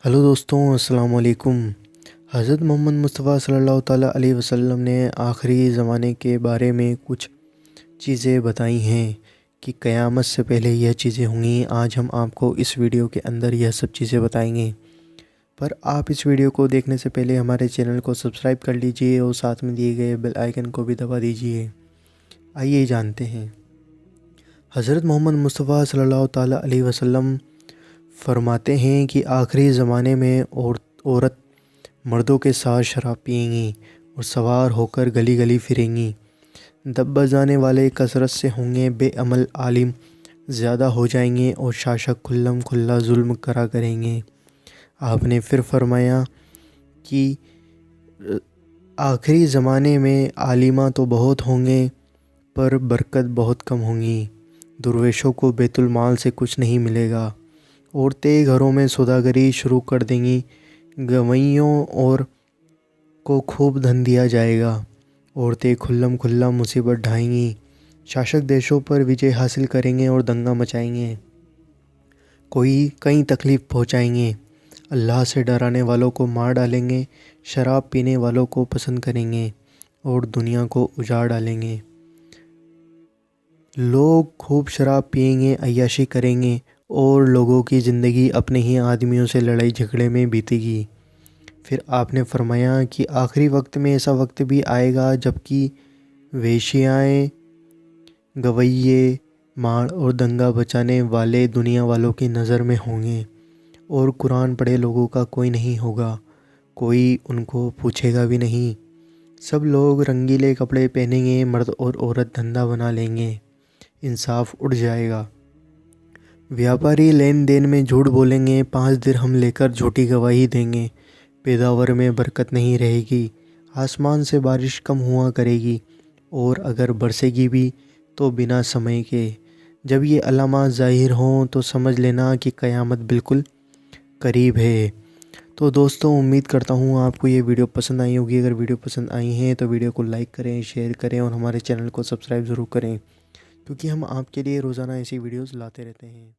Hello دوستوں، السلام علیکم۔ حضرت محمد مصطفیٰ صلی اللہ تعالیٰ علیہ وسلم نے آخری زمانے کے بارے میں کچھ چیزیں بتائی ہیں کہ قیامت سے پہلے یہ چیزیں ہوں گی۔ آج ہم آپ کو اس ویڈیو کے اندر یہ سب چیزیں بتائیں گے، پر آپ اس ویڈیو کو دیکھنے سے پہلے ہمارے چینل کو سبسکرائب کر لیجئے اور ساتھ میں دیے گئے بیل آئیکن کو بھی دبا دیجئے۔ آئیے جانتے ہیں۔ حضرت محمد مصطفیٰ صلی اللہ تعالیٰ علیہ وسلم فرماتے ہیں کہ آخری زمانے میں عورت مردوں کے ساتھ شراب پئیں گی اور سوار ہو کر گلی گلی پھریں گی۔ دب بجانے والے کثرت سے ہوں گے، بے عمل عالم زیادہ ہو جائیں گے اور شاشک کھلم کھلا ظلم کریں گے۔ آپ نے پھر فرمایا کہ آخری زمانے میں عالمہ تو بہت ہوں گے پر برکت بہت کم ہوں گی۔ درویشوں کو بیت المال سے کچھ نہیں ملے گا۔ عورتیں گھروں میں سوداگری شروع کر دیں گی، گویوں اور کو خوب دھن دیا جائے گا۔ عورتیں کھلم کھلا مصیبت ڈھائیں گی، شاشک دیشوں پر وجے حاصل کریں گے اور دنگا مچائیں گے، کئی تکلیف پہنچائیں گے، اللہ سے ڈرانے والوں کو مار ڈالیں گے، شراب پینے والوں کو پسند کریں گے اور دنیا کو اجاڑ ڈالیں گے۔ لوگ خوب شراب پئیں گے، عیاشی کریں گے اور لوگوں کی زندگی اپنے ہی آدمیوں سے لڑائی جھگڑے میں بیتے گی۔ پھر آپ نے فرمایا کہ آخری وقت میں ایسا وقت بھی آئے گا جبکہ ویشیائیں، گویے، مار اور دنگا بچانے والے دنیا والوں کی نظر میں ہوں گے اور قرآن پڑھے لوگوں کا کوئی نہیں ہوگا، کوئی ان کو پوچھے گا بھی نہیں۔ سب لوگ رنگیلے کپڑے پہنیں گے، مرد اور عورت دھندا بنا لیں گے، انصاف اٹھ جائے گا۔ ویاپاری لین دین میں جھوٹ بولیں گے، 5 درہم لے کر جھوٹی گواہی دیں گے، پیداوار میں برکت نہیں رہے گی، آسمان سے بارش کم ہوا کرے گی اور اگر برسے گی بھی تو بنا سمے کے۔ جب یہ علامات ظاہر ہوں تو سمجھ لینا کہ قیامت بالکل قریب ہے۔ تو دوستوں، امید کرتا ہوں آپ کو یہ ویڈیو پسند آئی ہوگی۔ اگر ویڈیو پسند آئی ہیں تو ویڈیو کو لائک کریں، شیئر کریں اور ہمارے چینل کو سبسکرائب ضرور کریں، کیونکہ ہم آپ کے لیے روزانہ ایسی ویڈیوز لاتے رہتے ہیں۔